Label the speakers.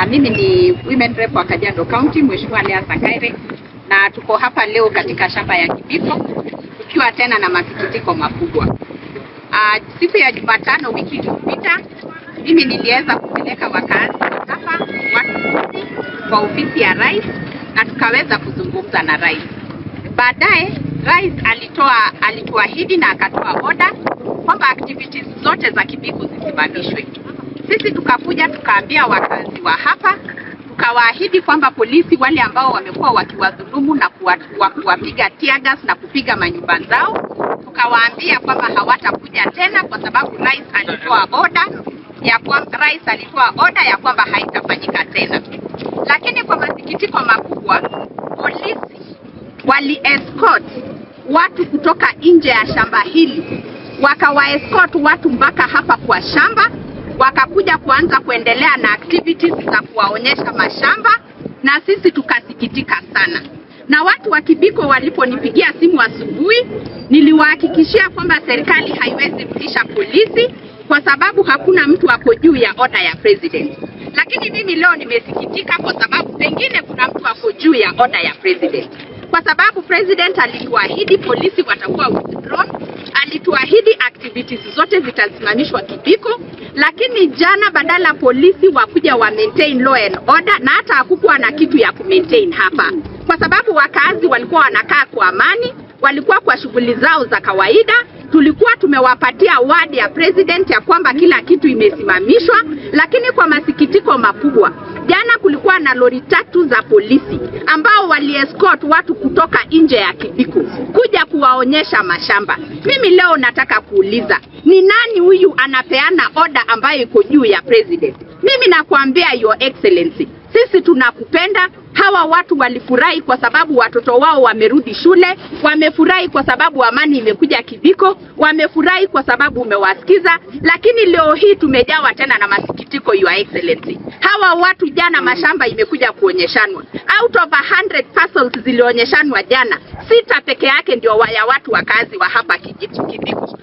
Speaker 1: Mimi ni Women Rep wa Kajiado County, Mheshimiwa Lea Sakaire, na tuko hapa leo katika shamba ya Kibiko tukiwa tena na masikitiko makubwa. Siku ya Jumatano wiki iliyopita mimi niliweza kupeleka wakazi hapa kwa ofisi ya Rais na tukaweza kuzungumza na Rais. Baadaye Rais alituahidi na akatoa order kwamba activities zote za Kibiko zisimamishwe. Sisi tukakuja tukaambia wakazi wa hapa, tukawaahidi kwamba polisi wale ambao wamekuwa wakiwadhulumu na kuwapiga tear gas na kupiga manyumba zao, tukawaambia kwamba hawatakuja tena kwa sababu Rais alitoa order ya kwamba haitafanyika tena. Lakini kwa masikitiko makubwa, polisi wali escort watu kutoka nje ya shamba hili, wakawaescort watu mpaka hapa kwa shamba, wakakuja kuanza kuendelea na activities za kuwaonyesha mashamba, na sisi tukasikitika sana. Na watu wa Kibiko waliponipigia simu asubuhi, niliwahakikishia kwamba serikali haiwezi rudisha polisi kwa sababu hakuna mtu ako juu ya order ya president. Lakini mimi leo nimesikitika kwa sababu pengine kuna mtu ako juu ya order ya president. Kwa sababu president alituahidi polisi watakuwa withdrawn, alituahidi activities zote zitasimamishwa Kibiko, lakini jana badala polisi wakuja wa maintain law and order, na hata hakukuwa na kitu ya kumaintain hapa. Kwa sababu wakazi walikuwa wanakaa kwa amani, walikuwa kwa shughuli zao za kawaida. Tulikuwa tumewapatia word ya president ya kwamba kila kitu imesimamishwa, lakini kwa masikitiko makubwa, jana kulikuwa na lori 3 za polisi ambao wali escort watu kutoka nje ya Kibiko kuja kuwaonyesha mashamba. Mimi leo nataka kuuliza, ni nani huyu anapeana order ambayo iko juu ya president? Mimi nakuambia Your Excellency, sisi tunakupenda. Hawa watu walifurahi kwa sababu watoto wao wamerudi shule, wamefurahi kwa sababu amani imekuja Kibiko, wamefurahi kwa sababu umewasikiza, lakini leo hii tumejawa tena na masikitiko Your Excellency. Hawa watu jana mashamba imekuja kuonyeshanwa. Out of 100 parcels zilionyeshanwa jana, 6 peke yake ndio ya watu wakazi wa hapa Kibiko.